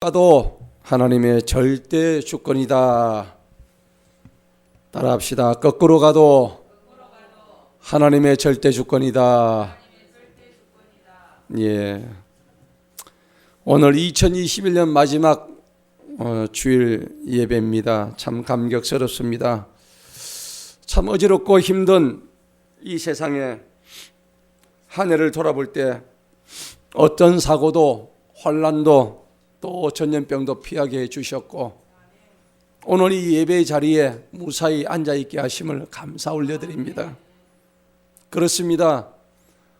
가도 하나님의 절대 주권이다. 따라합시다. 거꾸로 가도 하나님의 절대 주권이다. 예. 오늘 2021년 마지막 주일 예배입니다. 참 감격스럽습니다. 참 어지럽고 힘든 이 세상에 한 해를 돌아볼 때 어떤 사고도 환난도 또 전염병도 피하게 해주셨고 오늘 이 예배의 자리에 무사히 앉아있게 하심을 감사 올려드립니다. 그렇습니다.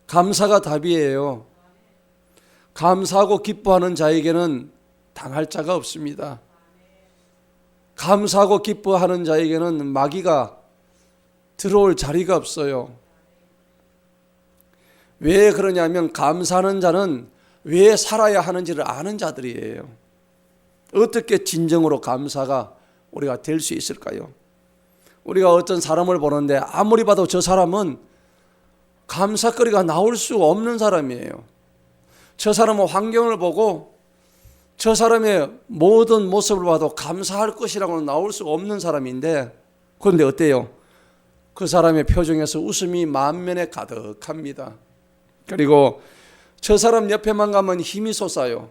감사가 답이에요. 감사하고 기뻐하는 자에게는 당할 자가 없습니다. 감사하고 기뻐하는 자에게는 마귀가 들어올 자리가 없어요. 왜 그러냐면 감사하는 자는 왜 살아야 하는지를 아는 자들이에요. 어떻게 진정으로 감사가 우리가 될 수 있을까요? 우리가 어떤 사람을 보는데 아무리 봐도 저 사람은 감사거리가 나올 수 없는 사람이에요. 저 사람은 환경을 보고 저 사람의 모든 모습을 봐도 감사할 것이라고는 나올 수 없는 사람인데 그런데 어때요? 그 사람의 표정에서 웃음이 만면에 가득합니다. 그리고 저 사람 옆에만 가면 힘이 솟아요.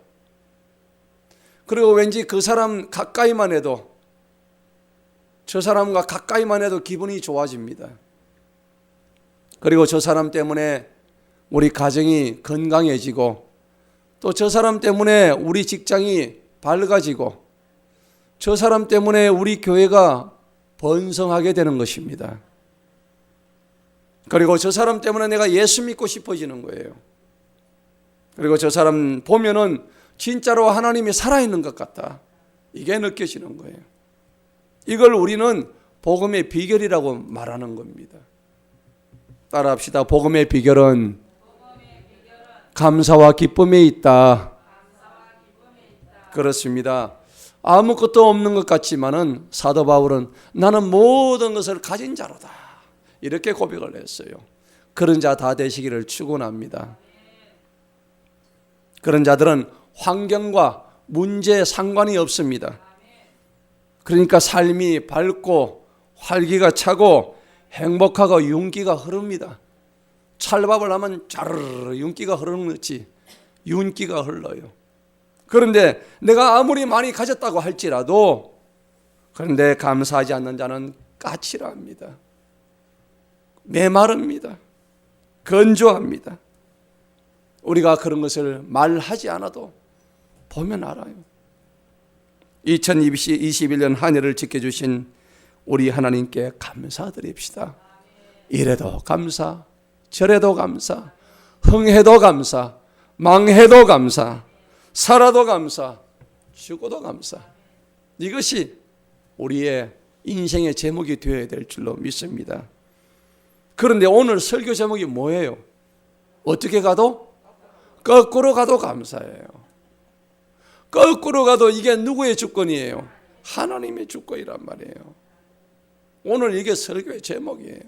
그리고 왠지 그 사람 가까이만 해도 저 사람과 가까이만 해도 기분이 좋아집니다. 그리고 저 사람 때문에 우리 가정이 건강해지고 또 저 사람 때문에 우리 직장이 밝아지고 저 사람 때문에 우리 교회가 번성하게 되는 것입니다. 그리고 저 사람 때문에 내가 예수 믿고 싶어지는 거예요. 그리고 저 사람 보면은 진짜로 하나님이 살아있는 것 같다. 이게 느껴지는 거예요. 이걸 우리는 복음의 비결이라고 말하는 겁니다. 따라합시다. 복음의 비결은 감사와 기쁨에 있다. 그렇습니다. 아무것도 없는 것 같지만은 사도 바울은 나는 모든 것을 가진 자로다. 이렇게 고백을 했어요. 그런 자 다 되시기를 축원합니다. 그런 자들은 환경과 문제에 상관이 없습니다. 그러니까 삶이 밝고 활기가 차고 행복하고 윤기가 흐릅니다. 찰밥을 하면 자르르 윤기가 흐르는지 윤기가 흘러요. 그런데 내가 아무리 많이 가졌다고 할지라도 그런데 감사하지 않는 자는 까칠합니다. 메마릅니다. 건조합니다. 우리가 그런 것을 말하지 않아도 보면 알아요. 2021년 한 해를 지켜주신 우리 하나님께 감사드립시다. 이래도 감사, 저래도 감사, 흥해도 감사, 망해도 감사, 살아도 감사, 죽어도 감사. 이것이 우리의 인생의 제목이 되어야 될 줄로 믿습니다. 그런데 오늘 설교 제목이 뭐예요? 어떻게 가도? 거꾸로 가도 감사해요. 거꾸로 가도 이게 누구의 주권이에요? 하나님의 주권이란 말이에요. 오늘 이게 설교의 제목이에요.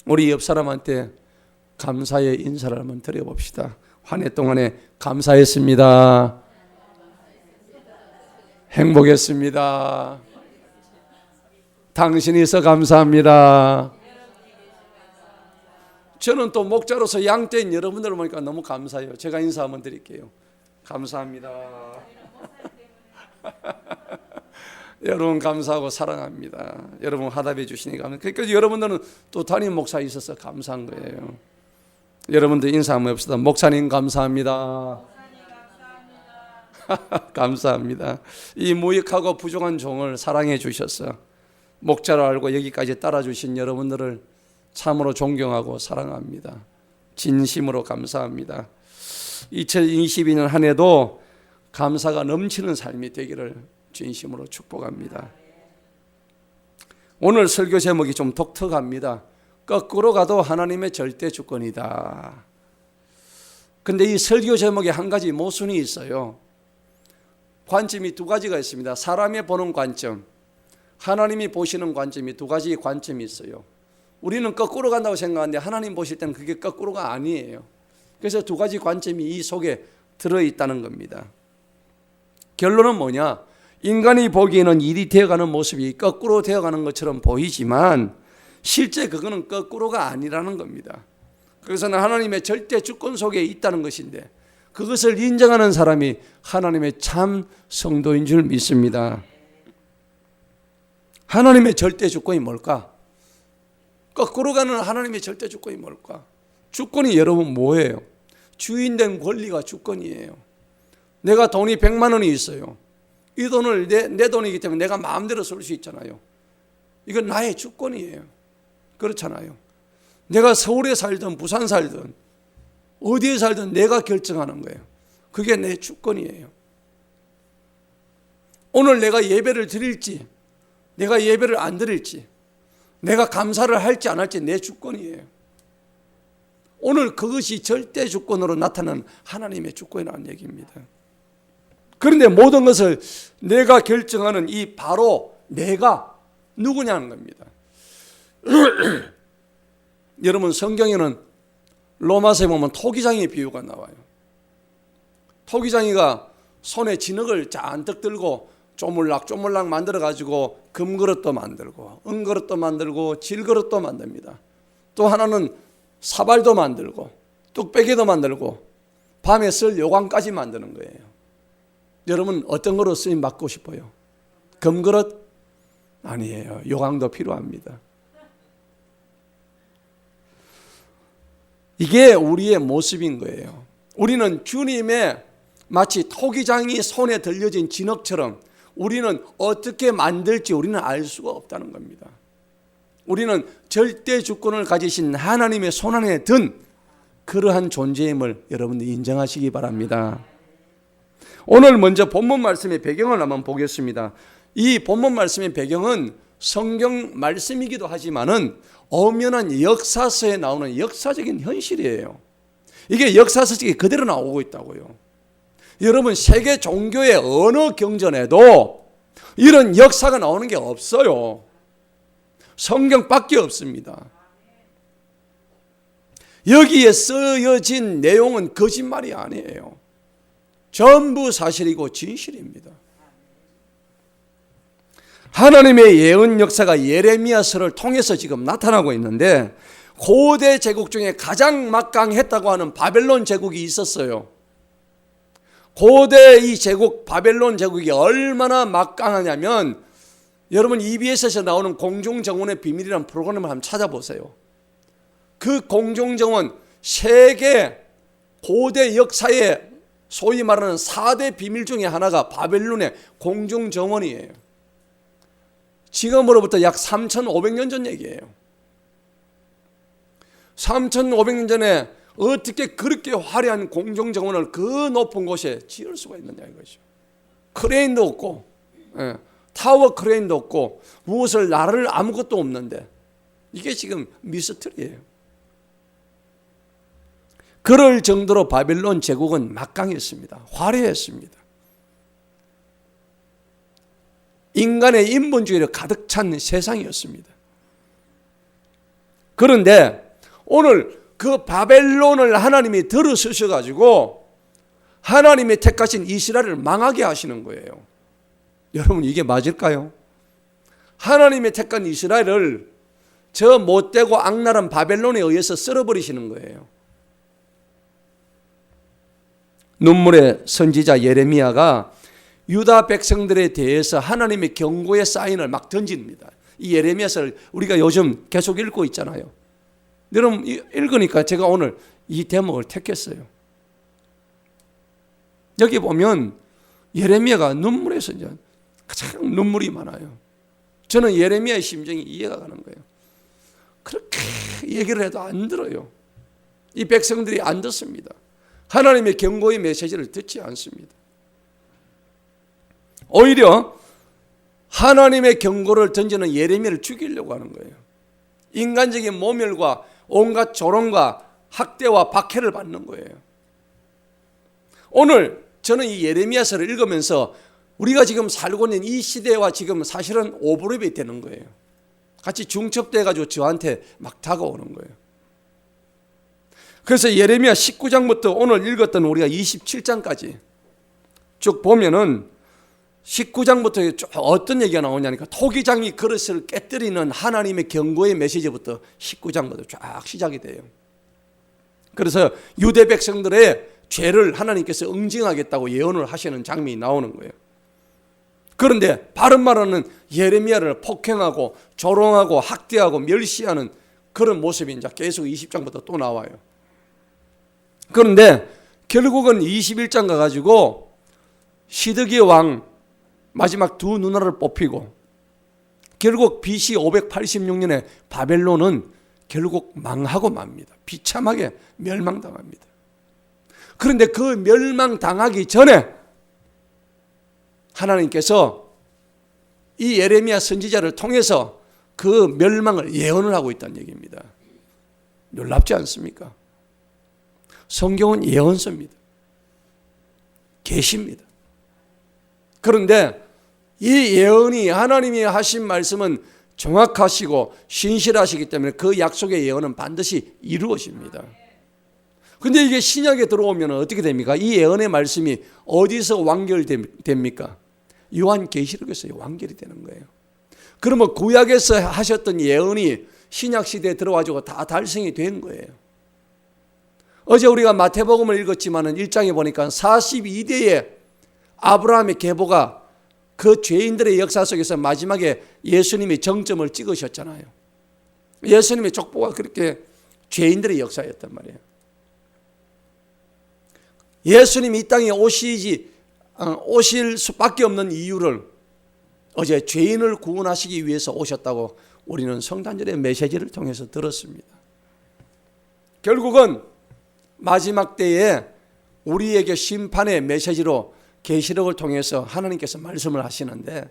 우리 옆 사람한테 감사의 인사를 한번 드려봅시다. 한 해 동안에 감사했습니다. 행복했습니다. 당신이 있어 감사합니다. 저는 또 목자로서 양떼인 여러분들을 보니까 너무 감사해요. 제가 인사 한번 드릴게요. 감사합니다. 여러분 감사하고 사랑합니다. 여러분 화답해 주시니까. 그러니까 여러분들은 또 담임 목사 있어서 감사한 거예요. 여러분들 인사 한번 해봅시다. 목사님 감사합니다. 감사합니다. 이 무익하고 부족한 종을 사랑해 주셔서 목자로 알고 여기까지 따라주신 여러분들을 참으로 존경하고 사랑합니다. 진심으로 감사합니다. 2022년 한 해도 감사가 넘치는 삶이 되기를 진심으로 축복합니다. 오늘 설교 제목이 좀 독특합니다. 거꾸로 가도 하나님의 절대 주권이다. 근데 이 설교 제목에 한 가지 모순이 있어요. 관점이 두 가지가 있습니다. 사람이 보는 관점, 하나님이 보시는 관점이 두 가지 관점이 있어요. 우리는 거꾸로 간다고 생각하는데 하나님 보실 때는 그게 거꾸로가 아니에요. 그래서 두 가지 관점이 이 속에 들어있다는 겁니다. 결론은 뭐냐? 인간이 보기에는 일이 되어가는 모습이 거꾸로 되어가는 것처럼 보이지만 실제 그거는 거꾸로가 아니라는 겁니다. 그것은 하나님의 절대 주권 속에 있다는 것인데 그것을 인정하는 사람이 하나님의 참 성도인 줄 믿습니다. 하나님의 절대 주권이 뭘까? 거꾸로 가는 하나님의 절대 주권이 뭘까? 주권이 여러분 뭐예요? 주인된 권리가 주권이에요. 내가 돈이 100만 원이 있어요. 이 돈을 내 돈이기 때문에 내가 마음대로 쓸 수 있잖아요. 이건 나의 주권이에요. 그렇잖아요. 내가 서울에 살든 부산 살든 어디에 살든 내가 결정하는 거예요. 그게 내 주권이에요. 오늘 내가 예배를 드릴지 내가 예배를 안 드릴지 내가 감사를 할지 안 할지 내 주권이에요. 오늘 그것이 절대 주권으로 나타나는 하나님의 주권이라는 얘기입니다. 그런데 모든 것을 내가 결정하는 이 바로 내가 누구냐는 겁니다. 여러분 성경에는 로마서에 보면 토기장의 비유가 나와요. 토기장이가 손에 진흙을 잔뜩 들고 쪼물락쪼물락 만들어 가지고 금그릇도 만들고 은그릇도 만들고 질그릇도 만듭니다. 또 하나는 사발도 만들고 뚝배기도 만들고 밤에 쓸 요강까지 만드는 거예요. 여러분 어떤 거로 쓰임 받고 싶어요? 금그릇? 아니에요. 요강도 필요합니다. 이게 우리의 모습인 거예요. 우리는 주님의 마치 토기장이 손에 들려진 진흙처럼 우리는 어떻게 만들지 우리는 알 수가 없다는 겁니다. 우리는 절대 주권을 가지신 하나님의 손안에 든 그러한 존재임을 여러분들이 인정하시기 바랍니다. 오늘 먼저 본문 말씀의 배경을 한번 보겠습니다. 이 본문 말씀의 배경은 성경 말씀이기도 하지만은 엄연한 역사서에 나오는 역사적인 현실이에요. 이게 역사서적이 그대로 나오고 있다고요. 여러분 세계 종교의 어느 경전에도 이런 역사가 나오는 게 없어요. 성경밖에 없습니다. 여기에 쓰여진 내용은 거짓말이 아니에요. 전부 사실이고 진실입니다. 하나님의 예언 역사가 예레미야서를 통해서 지금 나타나고 있는데 고대 제국 중에 가장 막강했다고 하는 바벨론 제국이 있었어요. 고대 이 제국 바벨론 제국이 얼마나 막강하냐면 여러분 EBS에서 나오는 공중정원의 비밀이라는 프로그램을 한번 찾아보세요. 그 공중정원 세계 고대 역사의 소위 말하는 4대 비밀 중에 하나가 바벨론의 공중정원이에요. 지금으로부터 약 3,500년 전 얘기예요. 3,500년 전에 어떻게 그렇게 화려한 공중정원을 그 높은 곳에 지을 수가 있느냐 이거죠. 크레인도 없고 타워 크레인도 없고 무엇을 나를 아무것도 없는데 이게 지금 미스터리예요. 그럴 정도로 바벨론 제국은 막강했습니다. 화려했습니다. 인간의 인본주의로 가득 찬 세상이었습니다. 그런데 오늘 그 바벨론을 하나님이 들어서셔가지고 하나님이 택하신 이스라엘을 망하게 하시는 거예요. 여러분 이게 맞을까요? 하나님이 택한 이스라엘을 저 못되고 악랄한 바벨론에 의해서 쓸어버리시는 거예요. 눈물의 선지자 예레미야가 유다 백성들에 대해서 하나님의 경고의 사인을 막 던집니다. 이 예레미야서를 우리가 요즘 계속 읽고 있잖아요. 여러분 읽으니까 제가 오늘 이 대목을 택했어요. 여기 보면 예레미야가 눈물의 선지자, 가장 눈물이 많아요. 저는 예레미야의 심정이 이해가 가는 거예요. 그렇게 얘기를 해도 안 들어요. 이 백성들이 안 듣습니다. 하나님의 경고의 메시지를 듣지 않습니다. 오히려 하나님의 경고를 던지는 예레미야를 죽이려고 하는 거예요. 인간적인 모멸과 온갖 조롱과 학대와 박해를 받는 거예요. 오늘 저는 이 예레미야서를 읽으면서 우리가 지금 살고 있는 이 시대와 지금 사실은 오버랩이 되는 거예요. 같이 중첩돼가지고 저한테 막 다가오는 거예요. 그래서 예레미야 19장부터 오늘 읽었던 우리가 27장까지 쭉 보면은 19장부터 어떤 얘기가 나오냐니까 토기장이 그릇을 깨뜨리는 하나님의 경고의 메시지부터 19장부터 쫙 시작이 돼요. 그래서 유대 백성들의 죄를 하나님께서 응징하겠다고 예언을 하시는 장면이 나오는 거예요. 그런데 바른 말하는 예레미야를 폭행하고 조롱하고 학대하고 멸시하는 그런 모습이 이제 계속 20장부터 또 나와요. 그런데 결국은 21장 가가지고 시드기야 왕 마지막 두 누나를 뽑히고 결국 BC 586년에 바벨론은 결국 망하고 맙니다. 비참하게 멸망당합니다. 그런데 그 멸망당하기 전에 하나님께서 이 예레미야 선지자를 통해서 그 멸망을 예언을 하고 있다는 얘기입니다. 놀랍지 않습니까? 성경은 예언서입니다. 계시입니다. 그런데 이 예언이 하나님이 하신 말씀은 정확하시고 신실하시기 때문에 그 약속의 예언은 반드시 이루어집니다. 근데 이게 신약에 들어오면 어떻게 됩니까? 이 예언의 말씀이 어디서 완결됩니까? 요한계시록에서 완결이 되는 거예요. 그러면 구약에서 하셨던 예언이 신약 시대에 들어와가지고 다 달성이 된 거예요. 어제 우리가 마태복음을 읽었지만 1장에 보니까 42대의 아브라함의 계보가 그 죄인들의 역사 속에서 마지막에 예수님이 정점을 찍으셨잖아요. 예수님의 족보가 그렇게 죄인들의 역사였단 말이에요. 예수님이 이 땅에 오실 수밖에 없는 이유를 어제 죄인을 구원하시기 위해서 오셨다고 우리는 성탄절의 메시지를 통해서 들었습니다. 결국은 마지막 때에 우리에게 심판의 메시지로 계시록을 통해서 하나님께서 말씀을 하시는데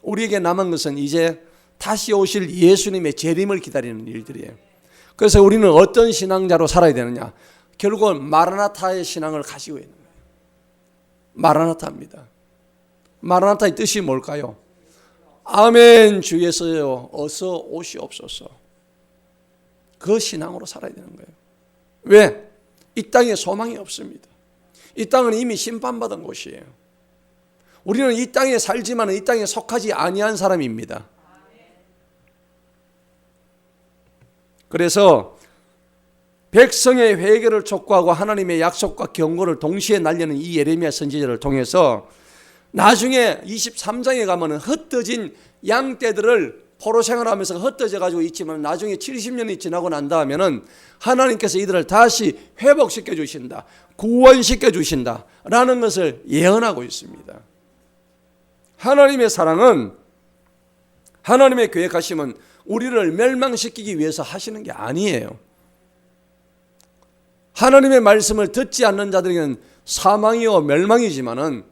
우리에게 남은 것은 이제 다시 오실 예수님의 재림을 기다리는 일들이에요. 그래서 우리는 어떤 신앙자로 살아야 되느냐? 결국은 마라나타의 신앙을 가지고 있는 거예요. 마라나타입니다. 마라나타의 뜻이 뭘까요? 아멘 주 예수여 어서 오시옵소서. 그 신앙으로 살아야 되는 거예요. 왜? 이 땅에 소망이 없습니다. 이 땅은 이미 심판받은 곳이에요. 우리는 이 땅에 살지만 이 땅에 속하지 아니한 사람입니다. 그래서 백성의 회개를 촉구하고 하나님의 약속과 경고를 동시에 날리는 이 예레미야 선지자를 통해서 나중에 23장에 가면 흩어진 양떼들을 포로 생활하면서 흩어져 가지고 있지만 나중에 70년이 지나고 난 다음에는 하나님께서 이들을 다시 회복시켜 주신다, 구원시켜 주신다 라는 것을 예언하고 있습니다. 하나님의 사랑은, 하나님의 계획하심은 우리를 멸망시키기 위해서 하시는 게 아니에요. 하나님의 말씀을 듣지 않는 자들에게는 사망이요 멸망이지만은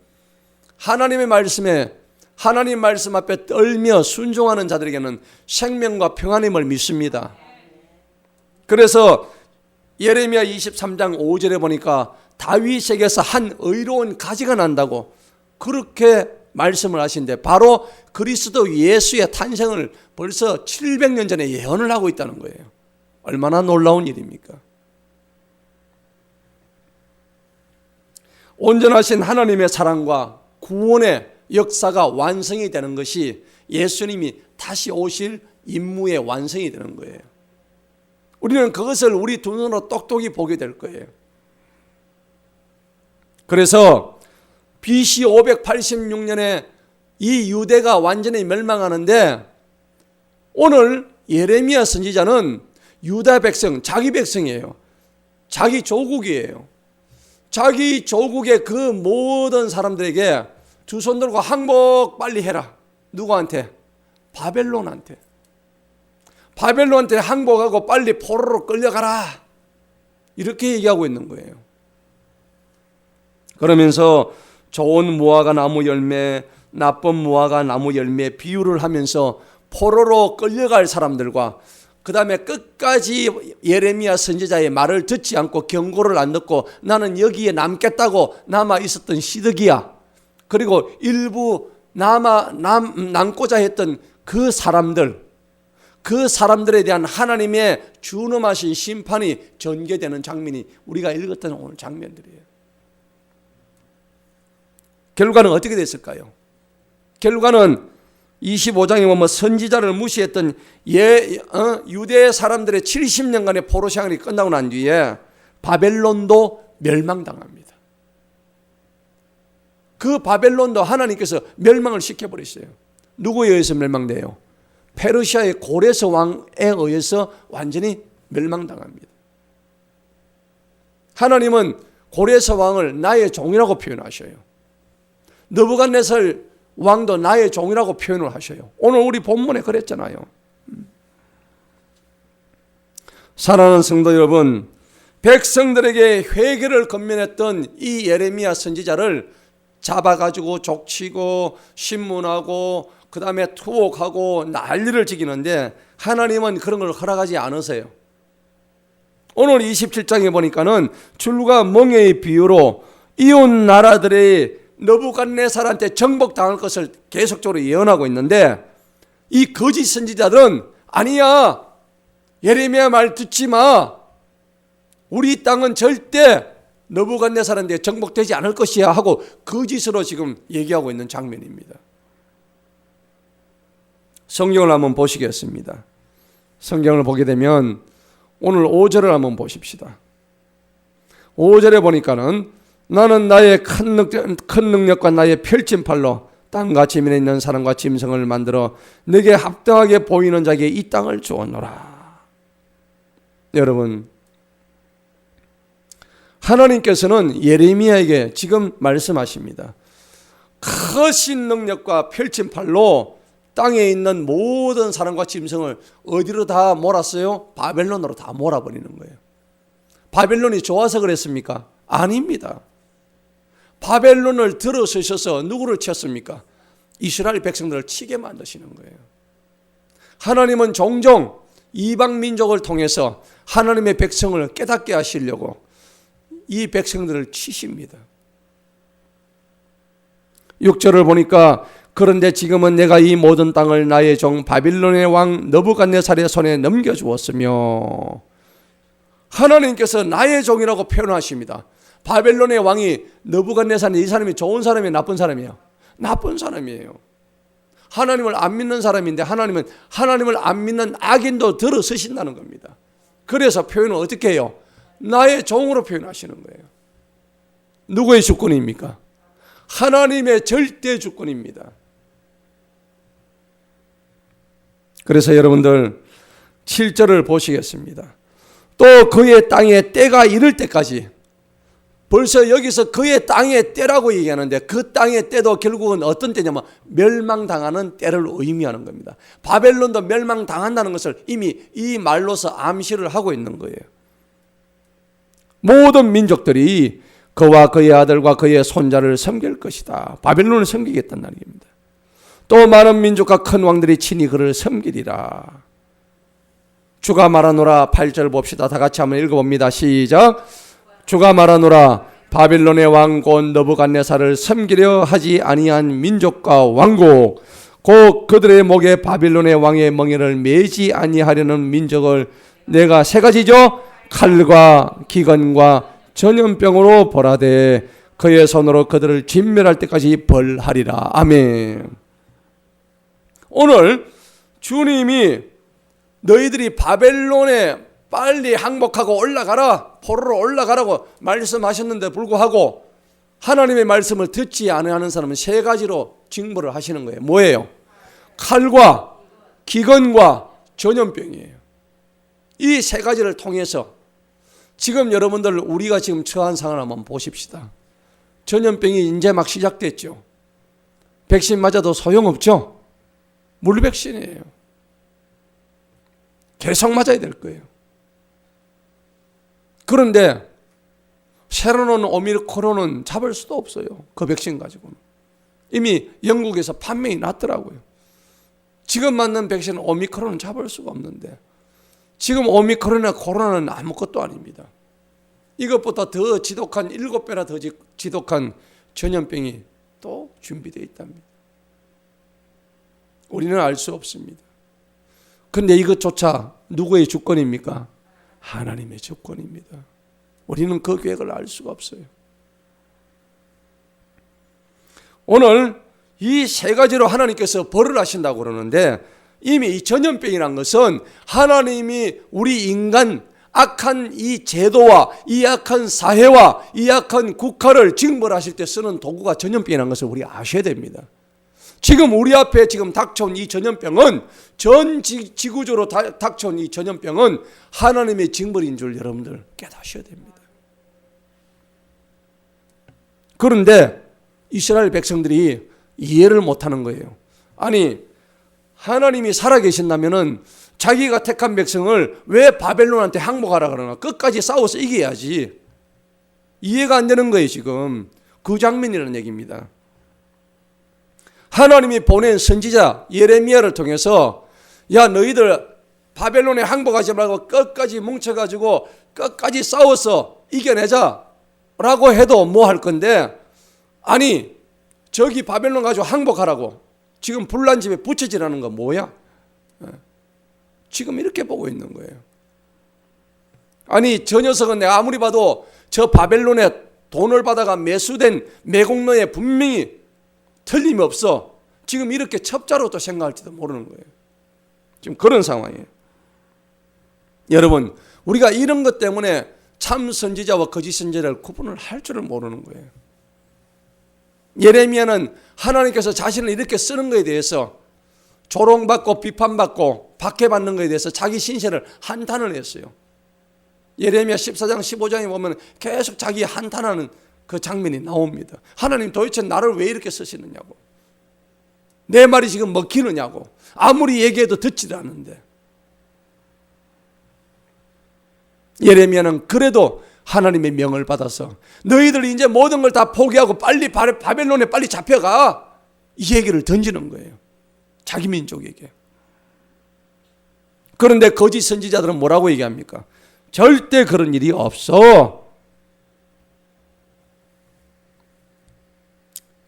하나님의 말씀에, 하나님 말씀 앞에 떨며 순종하는 자들에게는 생명과 평안임을 믿습니다. 그래서 예레미야 23장 5절에 보니까 다윗에게서 한 의로운 가지가 난다고 그렇게 말씀을 하신데 바로 그리스도 예수의 탄생을 벌써 700년 전에 예언을 하고 있다는 거예요. 얼마나 놀라운 일입니까? 온전하신 하나님의 사랑과 구원의 역사가 완성이 되는 것이 예수님이 다시 오실 임무의 완성이 되는 거예요. 우리는 그것을 우리 두 눈으로 똑똑히 보게 될 거예요. 그래서 BC 586년에 이 유대가 완전히 멸망하는데 오늘 예레미야 선지자는 유다 백성, 자기 백성이에요. 자기 조국이에요. 자기 조국의 그 모든 사람들에게 두 손 들고 항복 빨리 해라. 누구한테? 바벨론한테. 바벨론한테 항복하고 빨리 포로로 끌려가라. 이렇게 얘기하고 있는 거예요. 그러면서 좋은 무화과 나무 열매, 나쁜 무화과 나무 열매 비유를 하면서 포로로 끌려갈 사람들과 그 다음에 끝까지 예레미야 선지자의 말을 듣지 않고 경고를 안 듣고 나는 여기에 남겠다고 남아 있었던 시드기야, 그리고 일부 남고자 했던 그 사람들, 그 사람들에 대한 하나님의 준엄하신 심판이 전개되는 장면이 우리가 읽었던 오늘 장면들이에요. 결과는 어떻게 됐을까요? 결과는 25장에 보면 선지자를 무시했던 유대 사람들의 70년간의 포로 생활이 끝나고 난 뒤에 바벨론도 멸망당합니다. 그 바벨론도 하나님께서 멸망을 시켜버렸어요. 누구에 의해서 멸망돼요? 페르시아의 고레스 왕에 의해서 완전히 멸망당합니다. 하나님은 고레스 왕을 나의 종이라고 표현하셔요. 느부갓네살 왕도 나의 종이라고 표현을 하셔요. 오늘 우리 본문에 그랬잖아요. 사랑하는 성도 여러분, 백성들에게 회개를 건면했던 이 예레미야 선지자를 잡아가지고 족치고 신문하고 그 다음에 투옥하고 난리를 지기는데 하나님은 그런 걸 허락하지 않으세요. 오늘 27장에 보니까는 줄과 멍에의 비유로 이웃 나라들의 느부갓네살한테 정복당할 것을 계속적으로 예언하고 있는데 이 거짓 선지자들은 아니야, 예레미야 말 듣지 마, 우리 땅은 절대 느부갓네살한테 정복되지 않을 것이야 하고 거짓으로 지금 얘기하고 있는 장면입니다. 성경을 한번 보시겠습니다. 성경을 보게 되면 오늘 5절을 한번 보십시다. 5절에 보니까는 나는 나의 큰 능력과 나의 펼친 팔로 땅과 지면에 있는 사람과 짐승을 만들어 내게 합당하게 보이는 자에게 이 땅을 주었노라. 여러분, 하나님께서는 예레미야에게 지금 말씀하십니다. 크신 능력과 펼친 팔로 땅에 있는 모든 사람과 짐승을 어디로 다 몰았어요? 바벨론으로 다 몰아버리는 거예요. 바벨론이 좋아서 그랬습니까? 아닙니다. 바벨론을 들어서셔서 누구를 쳤습니까? 이스라엘 백성들을 치게 만드시는 거예요. 하나님은 종종 이방 민족을 통해서 하나님의 백성을 깨닫게 하시려고 이 백성들을 치십니다. 6절을 보니까 그런데 지금은 내가 이 모든 땅을 나의 종 바빌론의 왕 느부갓네살의 손에 넘겨주었으며, 하나님께서 나의 종이라고 표현하십니다. 바벨론의 왕이 느부갓네살이 이 사람이 좋은 사람이에요, 나쁜 사람이에요? 나쁜 사람이에요. 하나님을 안 믿는 사람인데 하나님은 하나님을 안 믿는 악인도 들어서신다는 겁니다. 그래서 표현을 어떻게 해요? 나의 종으로 표현하시는 거예요. 누구의 주권입니까? 하나님의 절대 주권입니다. 그래서 여러분들 7절을 보시겠습니다. 또 그의 땅에 때가 이를 때까지, 벌써 여기서 그의 땅의 때라고 얘기하는데 그 땅의 때도 결국은 어떤 때냐면 멸망당하는 때를 의미하는 겁니다. 바벨론도 멸망당한다는 것을 이미 이 말로서 암시를 하고 있는 거예요. 모든 민족들이 그와 그의 아들과 그의 손자를 섬길 것이다. 바벨론을 섬기겠다는 얘기입니다. 또 많은 민족과 큰 왕들이 친히 그를 섬기리라. 주가 말하노라. 8절 봅시다. 다 같이 한번 읽어봅니다. 시작. 주가 말하노라. 바빌론의 왕 곧 느부갓네살을 섬기려 하지 아니한 민족과 왕국 곧 그들의 목에 바빌론의 왕의 멍에를 매지 아니하려는 민족을 내가 세 가지죠. 칼과 기근과 전염병으로 벌하되 그의 손으로 그들을 진멸할 때까지 벌하리라. 아멘. 오늘 주님이 너희들이 바벨론에 빨리 항복하고 올라가라, 포로로 올라가라고 말씀하셨는데 불구하고 하나님의 말씀을 듣지 않는 사람은 세 가지로 징벌을 하시는 거예요. 뭐예요? 칼과 기근과 전염병이에요. 이 세 가지를 통해서 지금 여러분들 우리가 지금 처한 상황을 한번 보십시다. 전염병이 이제 막 시작됐죠. 백신 맞아도 소용없죠. 물백신이에요. 계속 맞아야 될 거예요. 그런데 새로운 오미크론은 잡을 수도 없어요. 그 백신 가지고는. 이미 영국에서 판명이 났더라고요. 지금 맞는 백신은 오미크론은 잡을 수가 없는데 지금 오미크론이나 코로나는 아무것도 아닙니다. 이것보다 더 지독한 7배나 더 지독한 전염병이 또 준비되어 있답니다. 우리는 알 수 없습니다. 그런데 이것조차 누구의 주권입니까? 하나님의 주권입니다. 우리는 그 계획을 알 수가 없어요. 오늘 이 세 가지로 하나님께서 벌을 하신다고 그러는데, 이미 이 전염병이란 것은 하나님이 우리 인간 악한 이 제도와 이 악한 사회와 이 악한 국가를 징벌하실 때 쓰는 도구가 전염병이라는 것을 우리 아셔야 됩니다. 지금 우리 앞에 지금 닥쳐온 이 전염병은, 전 지구적으로 닥쳐온 이 전염병은 하나님의 징벌인 줄 여러분들 깨닫셔야 됩니다. 그런데 이스라엘 백성들이 이해를 못하는 거예요. 아니, 하나님이 살아계신다면은 자기가 택한 백성을 왜 바벨론한테 항복하라 그러나? 끝까지 싸워서 이겨야지. 이해가 안 되는 거예요. 지금 그 장면이라는 얘기입니다. 하나님이 보낸 선지자 예레미야를 통해서, 야, 너희들 바벨론에 항복하지 말고 끝까지 뭉쳐가지고 끝까지 싸워서 이겨내자 라고 해도 뭐 할 건데, 아니 저기 바벨론 가지고 항복하라고 지금 불난 집에 부채질하는 거 뭐야? 지금 이렇게 보고 있는 거예요. 아니, 저 녀석은 내가 아무리 봐도 저 바벨론에 돈을 받아가 매수된 매국노에 분명히 틀림이 없어. 지금 이렇게 첩자로 또 생각할지도 모르는 거예요. 지금 그런 상황이에요. 여러분, 우리가 이런 것 때문에 참 선지자와 거짓 선지자를 구분을 할 줄을 모르는 거예요. 예레미야는 하나님께서 자신을 이렇게 쓰는 것에 대해서 조롱받고 비판받고 박해받는 것에 대해서 자기 신세를 한탄을 했어요. 예레미야 14장 15장에 보면 계속 자기 한탄하는 그 장면이 나옵니다. 하나님, 도대체 나를 왜 이렇게 쓰시느냐고, 내 말이 지금 먹히느냐고, 아무리 얘기해도 듣지도 않는데. 예레미야는 그래도 하나님의 명을 받아서 너희들이 이제 모든 걸 다 포기하고 빨리 바벨론에 빨리 잡혀가, 이 얘기를 던지는 거예요. 자기 민족에게. 그런데 거짓 선지자들은 뭐라고 얘기합니까? 절대 그런 일이 없어.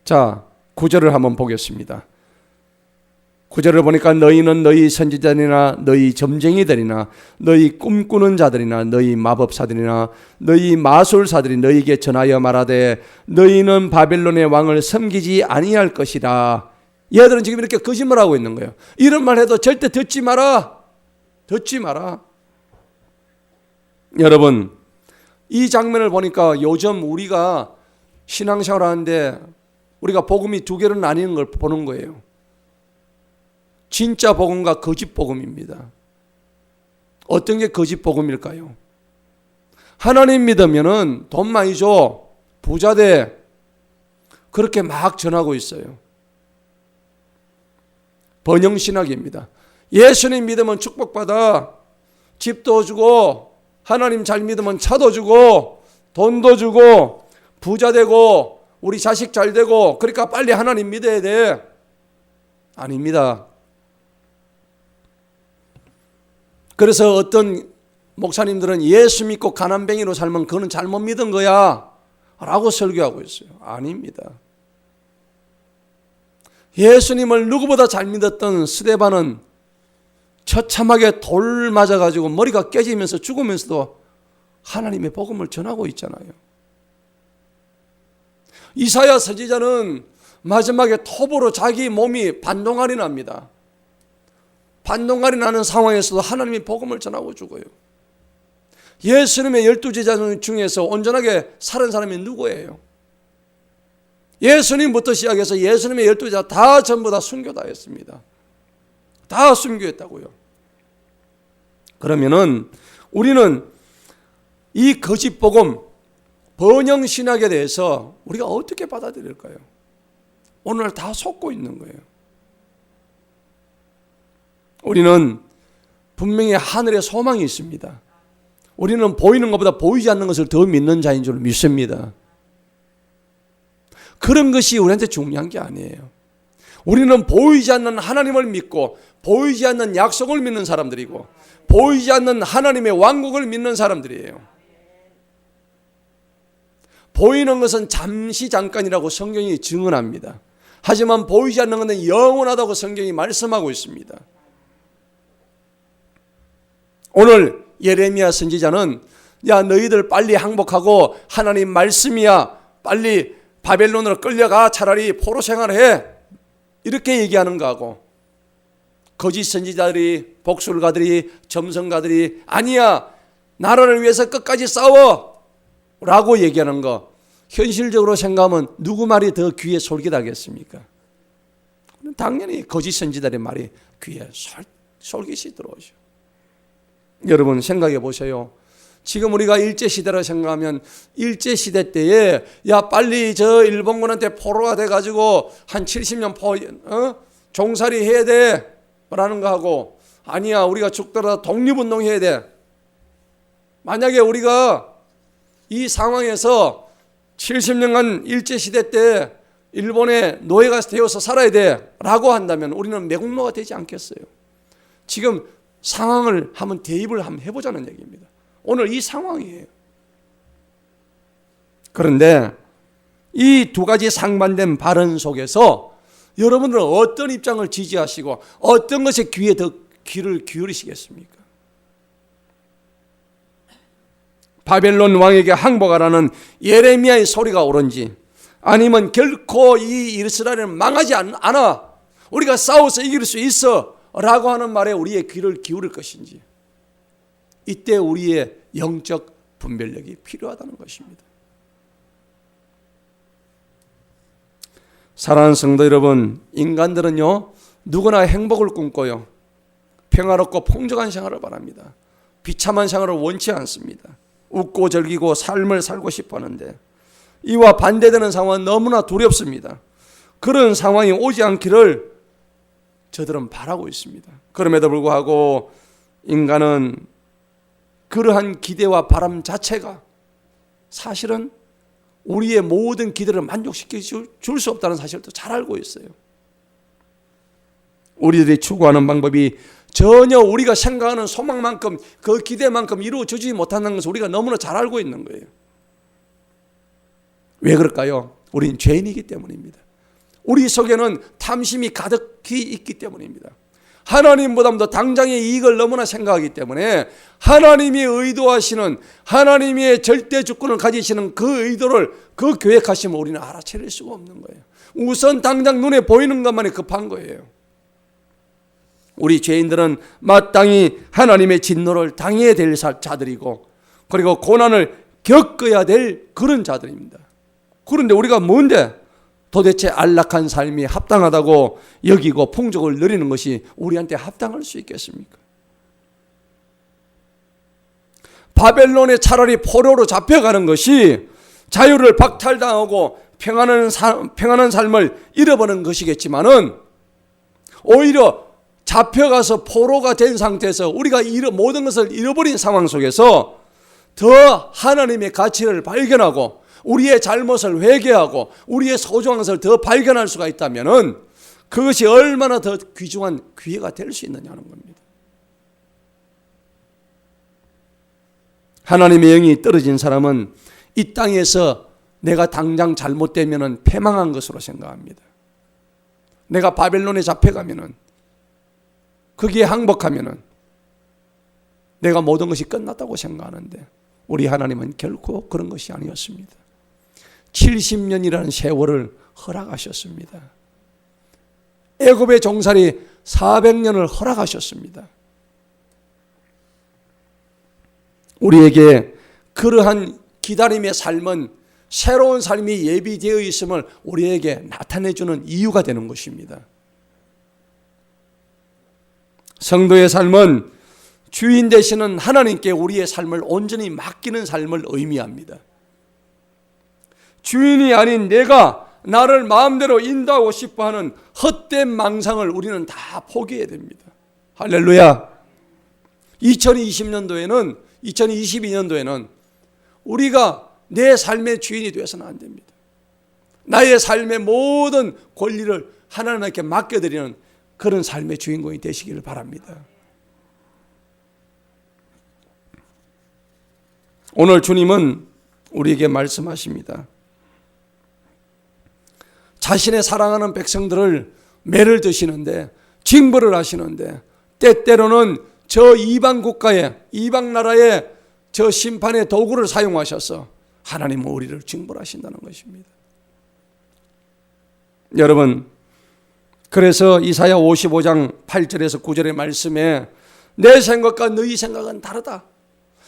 자, 9절을 한번 보겠습니다. 9절을 보니까 너희는 너희 선지자들이나 너희 점쟁이들이나 너희 꿈꾸는 자들이나 너희 마법사들이나 너희 마술사들이 너희에게 전하여 말하되 너희는 바벨론의 왕을 섬기지 아니할 것이라. 얘들은 지금 이렇게 거짓말하고 있는 거예요. 이런 말 해도 절대 듣지 마라. 듣지 마라. 여러분, 이 장면을 보니까 요즘 우리가 신앙생활 하는데 우리가 복음이 두 개로 나뉘는 걸 보는 거예요. 진짜 복음과 거짓 복음입니다. 어떤 게 거짓 복음일까요? 하나님 믿으면은 돈 많이 줘, 부자 돼, 그렇게 막 전하고 있어요. 번영신학입니다. 예수님 믿으면 축복받아, 집도 주고, 하나님 잘 믿으면 차도 주고, 돈도 주고, 부자 되고, 우리 자식 잘 되고, 그러니까 빨리 하나님 믿어야 돼. 아닙니다. 그래서 어떤 목사님들은 예수 믿고 가난뱅이로 살면 그거는 잘못 믿은 거야 라고 설교하고 있어요. 아닙니다. 예수님을 누구보다 잘 믿었던 스데반은 처참하게 돌 맞아가지고 머리가 깨지면서 죽으면서도 하나님의 복음을 전하고 있잖아요. 이사야 선지자는 마지막에 톱으로 자기 몸이 반동아리 납니다. 반동아리 나는 상황에서도 하나님의 복음을 전하고 죽어요. 예수님의 12제자 중에서 온전하게 살은 사람이 누구예요? 예수님부터 시작해서 예수님의 12제자 다 전부 다 순교 다 했습니다. 다 순교했다고요. 그러면은 우리는 이 거짓 복음, 번영 신학에 대해서 우리가 어떻게 받아들일까요? 오늘 다 속고 있는 거예요. 우리는 분명히 하늘에 소망이 있습니다. 우리는 보이는 것보다 보이지 않는 것을 더 믿는 자인 줄 믿습니다. 그런 것이 우리한테 중요한 게 아니에요. 우리는 보이지 않는 하나님을 믿고 보이지 않는 약속을 믿는 사람들이고 보이지 않는 하나님의 왕국을 믿는 사람들이에요. 보이는 것은 잠시 잠깐이라고 성경이 증언합니다. 하지만 보이지 않는 것은 영원하다고 성경이 말씀하고 있습니다. 오늘 예레미야 선지자는 야 너희들 빨리 항복하고 하나님 말씀이야 빨리 바벨론으로 끌려가 차라리 포로 생활해. 이렇게 얘기하는 거하고 거짓 선지자들이, 복술가들이, 점성가들이 아니야, 나라를 위해서 끝까지 싸워 라고 얘기하는 거, 현실적으로 생각하면 누구 말이 더 귀에 솔깃하겠습니까? 당연히 거짓 선지자들의 말이 귀에 솔깃이 들어오죠. 여러분 생각해 보세요. 지금 우리가 일제시대라 생각하면 일제시대 때에 야 빨리 저 일본군한테 포로가 돼가지고 한 70년 종살이 해야 돼 라는 거 하고, 아니야 우리가 죽더라도 독립운동 해야 돼. 만약에 우리가 이 상황에서 70년간 일제시대 때 일본의 노예가 되어서 살아야 돼 라고 한다면 우리는 매국노가 되지 않겠어요? 지금 상황을 한번 대입을 한번 해보자는 얘기입니다. 오늘 이 상황이에요. 그런데 이 두 가지 상반된 발언 속에서 여러분들은 어떤 입장을 지지하시고 어떤 것에 귀에 더 귀를 기울이시겠습니까? 바벨론 왕에게 항복하라는 예레미야의 소리가 옳은지, 아니면 결코 이 이스라엘은 망하지 않아, 우리가 싸워서 이길 수 있어 라고 하는 말에 우리의 귀를 기울일 것인지, 이때 우리의 영적 분별력이 필요하다는 것입니다. 사랑하는 성도 여러분, 인간들은요 누구나 행복을 꿈꿔요. 평화롭고 풍족한 생활을 바랍니다. 비참한 생활을 원치 않습니다. 웃고 즐기고 삶을 살고 싶어 하는데 이와 반대되는 상황은 너무나 두렵습니다. 그런 상황이 오지 않기를 저들은 바라고 있습니다. 그럼에도 불구하고 인간은 그러한 기대와 바람 자체가 사실은 우리의 모든 기대를 만족시켜 줄 수 없다는 사실을 잘 알고 있어요. 우리들이 추구하는 방법이 전혀 우리가 생각하는 소망만큼, 그 기대만큼 이루어지지 못하는 것을 우리가 너무나 잘 알고 있는 거예요. 왜 그럴까요? 우린 죄인이기 때문입니다. 우리 속에는 탐심이 가득히 있기 때문입니다. 하나님보다도 당장의 이익을 너무나 생각하기 때문에 하나님이 의도하시는, 하나님의 절대 주권을 가지시는 그 의도를, 그 계획하심을 우리는 알아차릴 수가 없는 거예요. 우선 당장 눈에 보이는 것만이 급한 거예요. 우리 죄인들은 마땅히 하나님의 진노를 당해야 될 자들이고, 그리고 고난을 겪어야 될 그런 자들입니다. 그런데 우리가 뭔데 도대체 안락한 삶이 합당하다고 여기고 풍족을 누리는 것이 우리한테 합당할 수 있겠습니까? 바벨론에 차라리 포로로 잡혀가는 것이 자유를 박탈당하고 평안한 삶을 잃어버리는 것이겠지만은, 오히려 잡혀가서 포로가 된 상태에서 우리가 모든 것을 잃어버린 상황 속에서 더 하나님의 가치를 발견하고 우리의 잘못을 회개하고 우리의 소중한 것을 더 발견할 수가 있다면 그것이 얼마나 더 귀중한 기회가 될 수 있느냐는 겁니다. 하나님의 영이 떨어진 사람은 이 땅에서 내가 당장 잘못되면 패망한 것으로 생각합니다. 내가 바벨론에 잡혀가면, 거기에 항복하면 내가 모든 것이 끝났다고 생각하는데 우리 하나님은 결코 그런 것이 아니었습니다. 70년이라는 세월을 허락하셨습니다. 애굽의 종살이 400년을 허락하셨습니다. 우리에게 그러한 기다림의 삶은 새로운 삶이 예비되어 있음을 우리에게 나타내주는 이유가 되는 것입니다. 성도의 삶은 주인 되시는 하나님께 우리의 삶을 온전히 맡기는 삶을 의미합니다. 주인이 아닌 내가 나를 마음대로 인도하고 싶어하는 헛된 망상을 우리는 다 포기해야 됩니다. 할렐루야. 2022년도에는 우리가 내 삶의 주인이 되어서는 안 됩니다. 나의 삶의 모든 권리를 하나님께 맡겨드리는 그런 삶의 주인공이 되시기를 바랍니다. 오늘 주님은 우리에게 말씀하십니다. 자신의 사랑하는 백성들을 매를 드시는데, 징벌을 하시는데, 때때로는 저 이방 국가에, 이방 나라에 저 심판의 도구를 사용하셔서 하나님은 우리를 징벌하신다는 것입니다. 여러분, 그래서 이사야 55장 8절에서 9절의 말씀에 내 생각과 너희 생각은 다르다.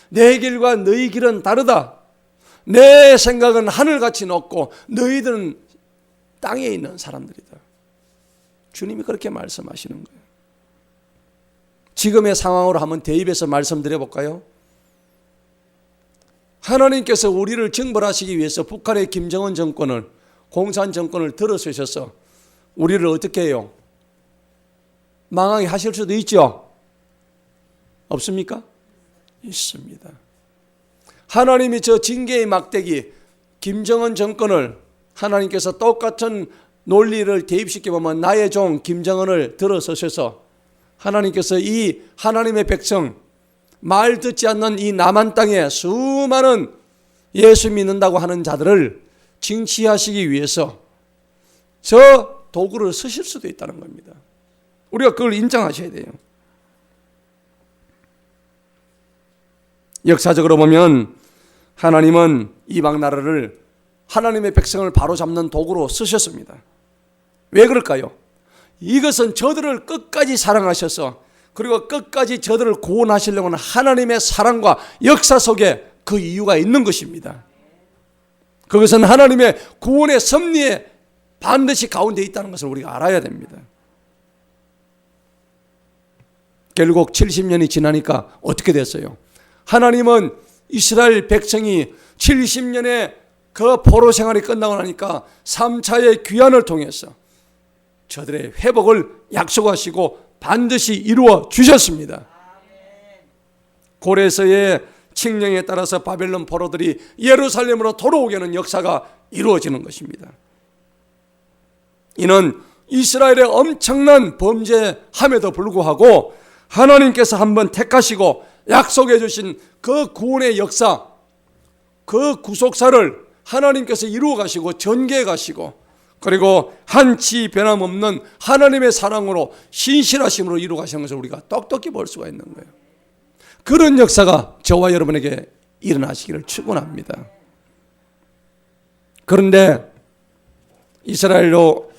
내 길과 너희 길은 다르다. 내 생각은 하늘같이 높고 너희들은 땅에 있는 사람들이다. 주님이 그렇게 말씀하시는 거예요. 지금의 상황으로 한번 대입해서 말씀드려 볼까요? 하나님께서 우리를 징벌하시기 위해서 북한의 김정은 정권을, 공산 정권을 들어서셔서 우리를 어떻게 해요? 망하게 하실 수도 있죠? 없습니까? 있습니다. 하나님이 저 징계의 막대기 김정은 정권을 하나님께서 똑같은 논리를 대입시켜보면 나의 종 김정은을 들어서셔서 하나님께서 이 하나님의 백성, 말 듣지 않는 이 남한 땅에 수많은 예수 믿는다고 하는 자들을 징치하시기 위해서 저 도구를 쓰실 수도 있다는 겁니다. 우리가 그걸 인정하셔야 돼요. 역사적으로 보면 하나님은 이방 나라를 하나님의 백성을 바로잡는 도구로 쓰셨습니다. 왜 그럴까요? 이것은 저들을 끝까지 사랑하셔서 그리고 끝까지 저들을 구원하시려고 하는 하나님의 사랑과 역사 속에 그 이유가 있는 것입니다. 그것은 하나님의 구원의 섭리에 반드시 가운데 있다는 것을 우리가 알아야 됩니다. 결국 70년이 지나니까 어떻게 됐어요? 하나님은 이스라엘 백성이 70년의 그 포로 생활이 끝나고 나니까 3차의 귀환을 통해서 저들의 회복을 약속하시고 반드시 이루어 주셨습니다. 고레서의 칙령에 따라서 바벨론 포로들이 예루살렘으로 돌아오게 하는 역사가 이루어지는 것입니다. 이는 이스라엘의 엄청난 범죄함에도 불구하고 하나님께서 한번 택하시고 약속해 주신 그 구원의 역사, 그 구속사를 하나님께서 이루어 가시고 전개해 가시고 그리고 한치 변함없는 하나님의 사랑으로 신실하심으로 이루어 가시는 것을 우리가 똑똑히 볼 수가 있는 거예요. 그런 역사가 저와 여러분에게 일어나시기를 축원합니다. 그런데 이스라엘로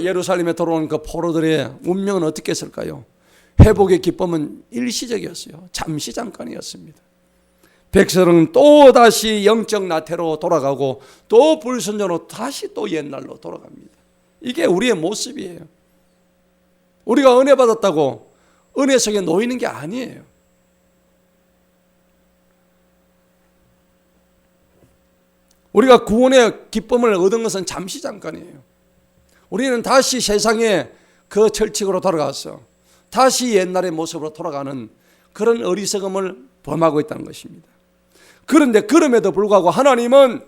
예루살렘에 돌아온 그 포로들의 운명은 어떻게 했을까요? 회복의 기쁨은 일시적이었어요. 잠시 잠깐이었습니다. 백성은 또 다시 영적 나태로 돌아가고 또 불순종으로 다시 또 옛날로 돌아갑니다. 이게 우리의 모습이에요. 우리가 은혜 받았다고 은혜 속에 놓이는 게 아니에요. 우리가 구원의 기쁨을 얻은 것은 잠시 잠깐이에요. 우리는 다시 세상의 그 철칙으로 돌아가서 다시 옛날의 모습으로 돌아가는 그런 어리석음을 범하고 있다는 것입니다. 그런데 그럼에도 불구하고 하나님은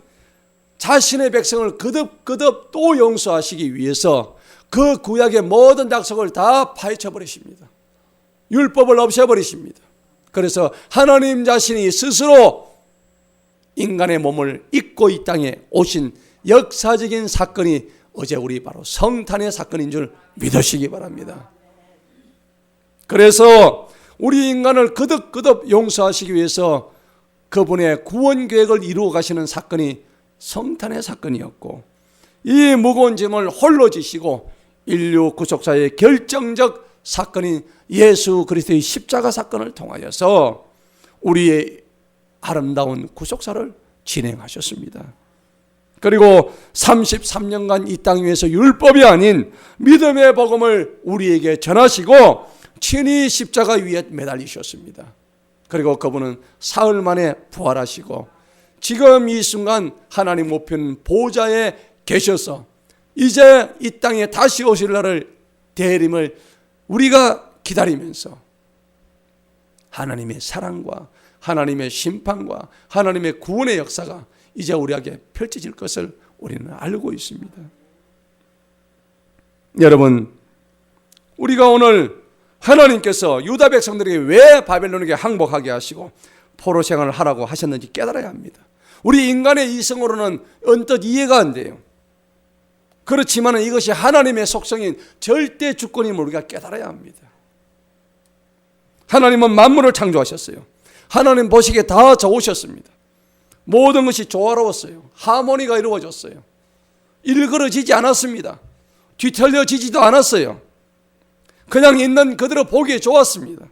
자신의 백성을 거듭 또 용서하시기 위해서 그 구약의 모든 약속을 다 파헤쳐 버리십니다. 율법을 없애버리십니다. 그래서 하나님 자신이 스스로 인간의 몸을 입고 이 땅에 오신 역사적인 사건이 어제 우리 바로 성탄의 사건인 줄 믿으시기 바랍니다. 그래서 우리 인간을 거듭 용서하시기 위해서 그분의 구원 계획을 이루어 가시는 사건이 성탄의 사건이었고 이 무거운 짐을 홀로 지시고 인류 구속사의 결정적 사건인 예수 그리스도의 십자가 사건을 통하여서 우리의 아름다운 구속사를 진행하셨습니다. 그리고 33년간 이 땅 위에서 율법이 아닌 믿음의 복음을 우리에게 전하시고 친히 십자가 위에 매달리셨습니다. 그리고 그분은 사흘 만에 부활하시고 지금 이 순간 하나님 높은 보좌에 계셔서 이제 이 땅에 다시 오실 날을 대림을 우리가 기다리면서 하나님의 사랑과 하나님의 심판과 하나님의 구원의 역사가 이제 우리에게 펼쳐질 것을 우리는 알고 있습니다. 여러분, 우리가 오늘 하나님께서 유다 백성들에게 왜 바벨론에게 항복하게 하시고 포로 생활을 하라고 하셨는지 깨달아야 합니다. 우리 인간의 이성으로는 언뜻 이해가 안 돼요. 그렇지만 이것이 하나님의 속성인 절대 주권임을 우리가 깨달아야 합니다. 하나님은 만물을 창조하셨어요. 하나님 보시기에 다 좋으셨습니다. 모든 것이 조화로웠어요. 하모니가 이루어졌어요. 일그러지지 않았습니다. 뒤틀려지지도 않았어요. 그냥 있는 그대로 보기에 좋았습니다.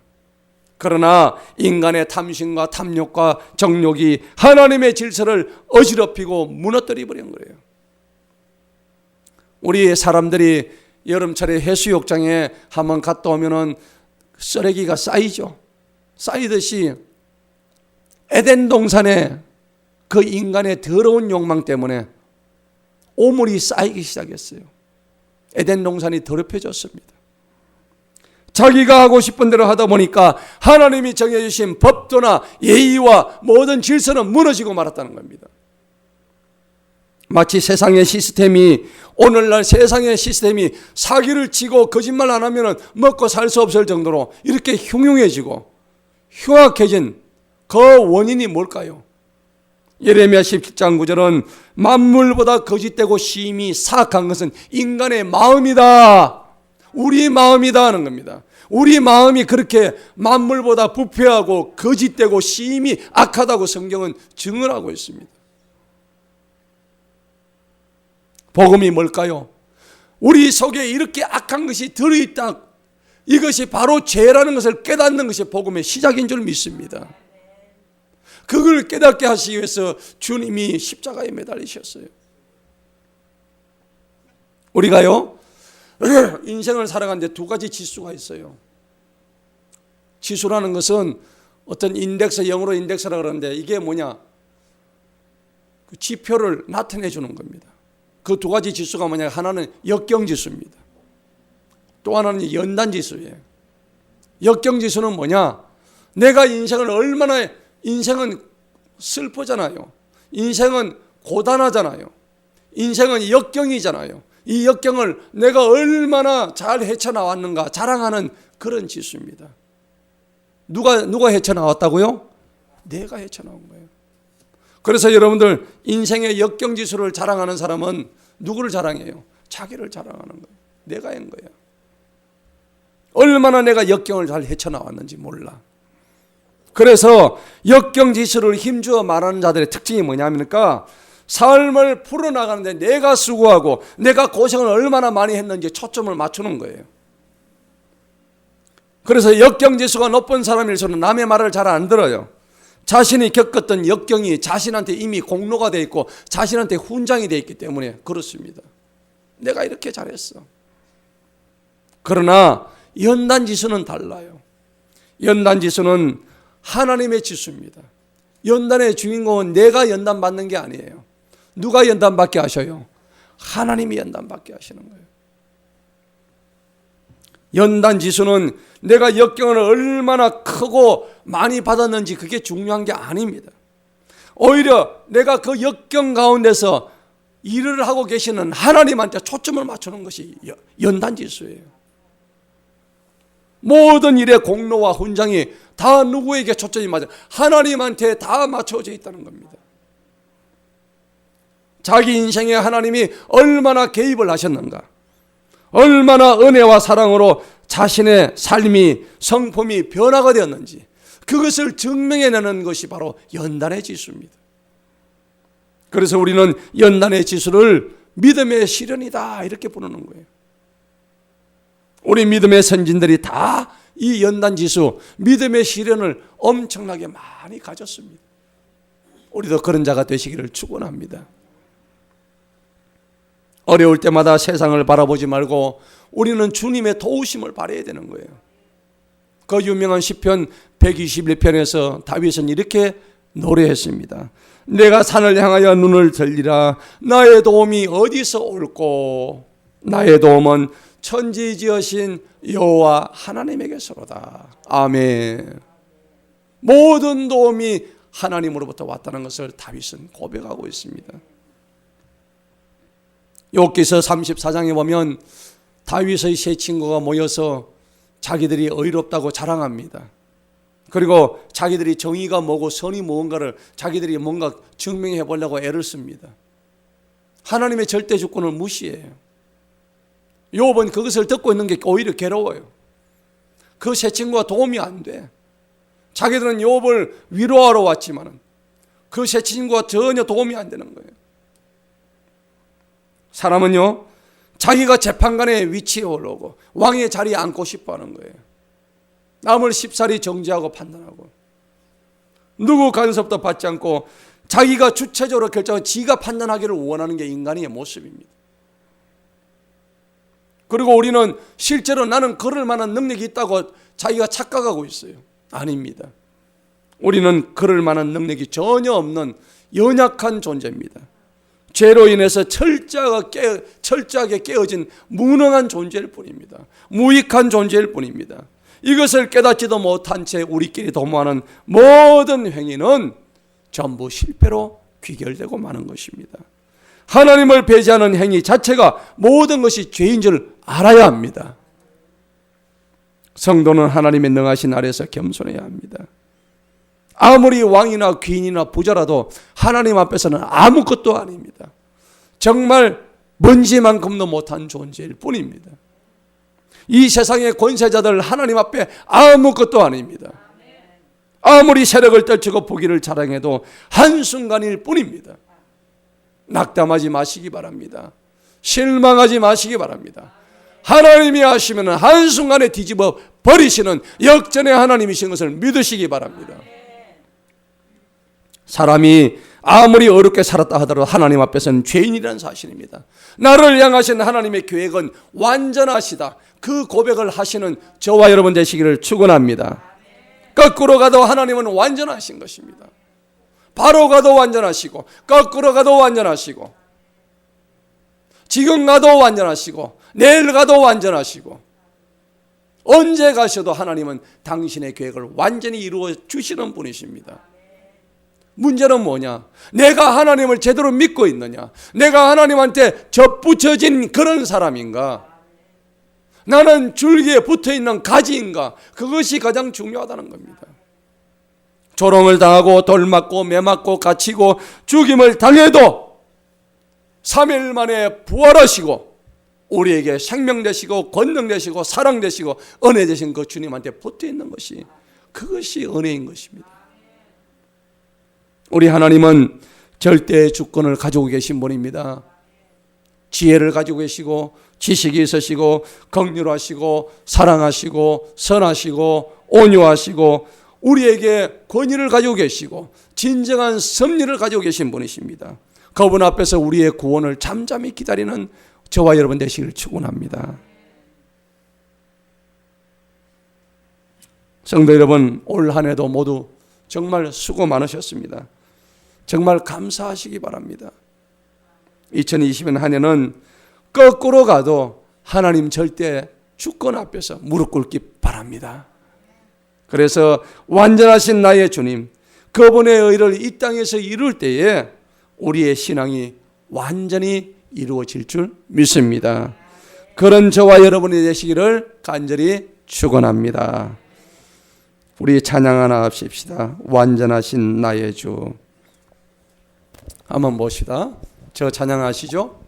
그러나 인간의 탐심과 탐욕과 정욕이 하나님의 질서를 어지럽히고 무너뜨려 버린 거예요. 우리 사람들이 여름철에 해수욕장에 한번 갔다 오면은 쓰레기가 쌓이죠. 쌓이듯이 에덴 동산에 그 인간의 더러운 욕망 때문에 오물이 쌓이기 시작했어요. 에덴 동산이 더럽혀졌습니다. 자기가 하고 싶은 대로 하다 보니까 하나님이 정해주신 법도나 예의와 모든 질서는 무너지고 말았다는 겁니다. 마치 세상의 시스템이, 오늘날 세상의 시스템이 사기를 치고 거짓말 안 하면 먹고 살 수 없을 정도로 이렇게 흉흉해지고 흉악해진 그 원인이 뭘까요? 예레미야 17장 9절은 만물보다 거짓되고 심히 사악한 것은 인간의 마음이다. 우리 마음이다 하는 겁니다. 우리 마음이 그렇게 만물보다 부패하고 거짓되고 심히 악하다고 성경은 증언하고 있습니다. 복음이 뭘까요? 우리 속에 이렇게 악한 것이 들어있다. 이것이 바로 죄라는 것을 깨닫는 것이 복음의 시작인 줄 믿습니다. 그걸 깨닫게 하시기 위해서 주님이 십자가에 매달리셨어요. 우리가요, 인생을 살아가는데 두 가지 지수가 있어요. 지수라는 것은 어떤 인덱스, 영어로 인덱스라고 그러는데 이게 뭐냐? 그 지표를 나타내 주는 겁니다. 그 두 가지 지수가 뭐냐? 하나는 역경지수입니다. 또 하나는 연단지수예요. 역경지수는 뭐냐? 내가 인생을 얼마나, 인생은 슬프잖아요. 인생은 고단하잖아요. 인생은 역경이잖아요. 이 역경을 내가 얼마나 잘 헤쳐나왔는가 자랑하는 그런 지수입니다. 누가 헤쳐나왔다고요? 내가 헤쳐나온 거예요. 그래서 여러분들 인생의 역경지수를 자랑하는 사람은 누구를 자랑해요? 자기를 자랑하는 거예요. 내가 한 거예요. 얼마나 내가 역경을 잘 헤쳐나왔는지 몰라. 그래서 역경지수를 힘주어 말하는 자들의 특징이 뭐냐면까, 삶을 풀어나가는데 내가 수고하고 내가 고생을 얼마나 많이 했는지 초점을 맞추는 거예요. 그래서 역경지수가 높은 사람일수록 남의 말을 잘 안 들어요. 자신이 겪었던 역경이 자신한테 이미 공로가 되어 있고 자신한테 훈장이 되어 있기 때문에 그렇습니다. 내가 이렇게 잘했어. 그러나 연단지수는 달라요. 연단지수는 하나님의 지수입니다. 연단의 주인공은 내가 연단받는 게 아니에요. 누가 연단받게 하셔요? 하나님이 연단받게 하시는 거예요. 연단지수는 내가 역경을 얼마나 크고 많이 받았는지 그게 중요한 게 아닙니다. 오히려 내가 그 역경 가운데서 일을 하고 계시는 하나님한테 초점을 맞추는 것이 연단지수예요. 모든 일의 공로와 훈장이 다 누구에게 초점이 맞아요? 하나님한테 다 맞춰져 있다는 겁니다. 자기 인생에 하나님이 얼마나 개입을 하셨는가, 얼마나 은혜와 사랑으로 자신의 삶이, 성품이 변화가 되었는지 그것을 증명해내는 것이 바로 연단의 지수입니다. 그래서 우리는 연단의 지수를 믿음의 시련이다 이렇게 부르는 거예요. 우리 믿음의 선진들이 다 이 연단지수, 믿음의 시련을 엄청나게 많이 가졌습니다. 우리도 그런 자가 되시기를 축원합니다. 어려울 때마다 세상을 바라보지 말고 우리는 주님의 도우심을 바라야 되는 거예요. 그 유명한 시편 121편에서 다윗은 이렇게 노래했습니다. 내가 산을 향하여 눈을 들리라. 나의 도움이 어디서 올꼬? 나의 도움은 천지 지으신 여호와 하나님에게서로다. 아멘. 모든 도움이 하나님으로부터 왔다는 것을 다윗은 고백하고 있습니다. 욥기서 34장에 보면 다윗의 세 친구가 모여서 자기들이 의롭다고 자랑합니다. 그리고 자기들이 정의가 뭐고 선이 무언가를 자기들이 뭔가 증명해 보려고 애를 씁니다. 하나님의 절대 주권을 무시해요. 욥은 그것을 듣고 있는 게 오히려 괴로워요. 그 세 친구가 도움이 안 돼. 자기들은 욥을 위로하러 왔지만 그 세 친구가 전혀 도움이 안 되는 거예요. 사람은요, 자기가 재판관의 위치에 올라오고 왕의 자리에 앉고 싶어 하는 거예요. 남을 쉽사리 정죄하고 판단하고 누구 간섭도 받지 않고 자기가 주체적으로 결정하고 지가 판단하기를 원하는 게 인간의 모습입니다. 그리고 우리는 실제로 나는 걸을 만한 능력이 있다고 자기가 착각하고 있어요. 아닙니다. 우리는 걸을 만한 능력이 전혀 없는 연약한 존재입니다. 죄로 인해서 철저하게 깨어진 무능한 존재일 뿐입니다. 무익한 존재일 뿐입니다. 이것을 깨닫지도 못한 채 우리끼리 도모하는 모든 행위는 전부 실패로 귀결되고 마는 것입니다. 하나님을 배제하는 행위 자체가 모든 것이 죄인 줄 알아야 합니다. 성도는 하나님의 능하신 아래에서 겸손해야 합니다. 아무리 왕이나 귀인이나 부자라도 하나님 앞에서는 아무것도 아닙니다. 정말 먼지만큼도 못한 존재일 뿐입니다. 이 세상의 권세자들 하나님 앞에 아무것도 아닙니다. 아무리 세력을 떨치고 부귀를 자랑해도 한순간일 뿐입니다. 낙담하지 마시기 바랍니다. 실망하지 마시기 바랍니다. 하나님이 하시면 한순간에 뒤집어 버리시는 역전의 하나님이신 것을 믿으시기 바랍니다. 사람이 아무리 어렵게 살았다 하더라도 하나님 앞에서는 죄인이라는 사실입니다. 나를 향하신 하나님의 계획은 완전하시다. 그 고백을 하시는 저와 여러분 되시기를 축원합니다. 거꾸로 가도 하나님은 완전하신 것입니다. 바로 가도 완전하시고 거꾸로 가도 완전하시고 지금 가도 완전하시고 내일 가도 완전하시고 언제 가셔도 하나님은 당신의 계획을 완전히 이루어 주시는 분이십니다. 문제는 뭐냐? 내가 하나님을 제대로 믿고 있느냐? 내가 하나님한테 접붙여진 그런 사람인가? 나는 줄기에 붙어있는 가지인가? 그것이 가장 중요하다는 겁니다. 조롱을 당하고 돌맞고 매맞고 갇히고 죽임을 당해도 3일 만에 부활하시고 우리에게 생명 되시고 권능 되시고 사랑 되시고 은혜 되신 그 주님한테 붙어있는 것이 그것이 은혜인 것입니다. 우리 하나님은 절대의 주권을 가지고 계신 분입니다. 지혜를 가지고 계시고 지식이 있으시고 긍휼하시고 사랑하시고 선하시고 온유하시고 우리에게 권위를 가지고 계시고 진정한 섭리를 가지고 계신 분이십니다. 그분 앞에서 우리의 구원을 잠잠히 기다리는 저와 여러분 되시기를 축원합니다. 성도 여러분, 올 한 해도 모두 정말 수고 많으셨습니다. 정말 감사하시기 바랍니다. 2020년 한 해는 거꾸로 가도 하나님 절대 주권 앞에서 무릎 꿇기 바랍니다. 그래서 완전하신 나의 주님, 그분의 의를 이 땅에서 이룰 때에 우리의 신앙이 완전히 이루어질 줄 믿습니다. 그런 저와 여러분이 되시기를 간절히 축원합니다. 우리 찬양 하나 합시다. 완전하신 나의 주. 한번 봅시다. 저 찬양하시죠?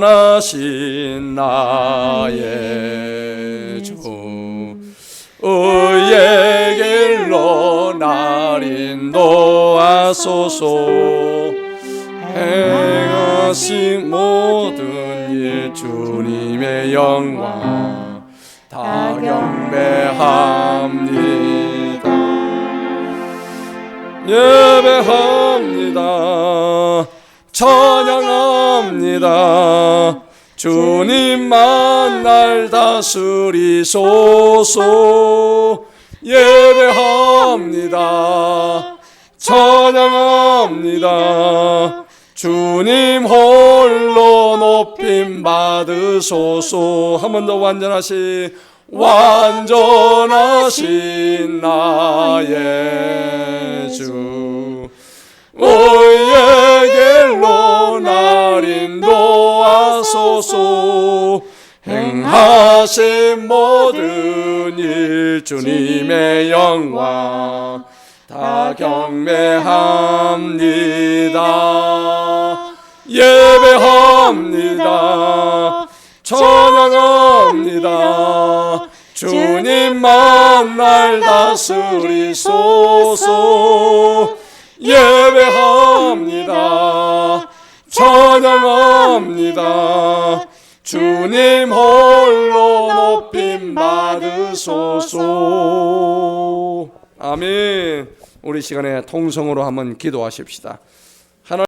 완전하신 나의 주, 의의 길로 날 인도하소서. 행하신 모든 일 주님의 영광 다 경배합니다. 예배합니다. 찬양합니다. 주님만 날 다스리소서. 예배합니다. 찬양합니다. 주님 홀로 높임 받으소서. 한 번 더 완전하신 나의 주, 의의 길로 날 인도하소서. 행하신 모든 일 주님의 영광 다 경배합니다. 예배합니다. 찬양합니다. 주님만 날 다스리소서. 예배합니다. 찬양합니다. 감사합니다. 주님 홀로 높임 받으소서. 아멘. 우리 시간에 통성으로 한번 기도하십시다.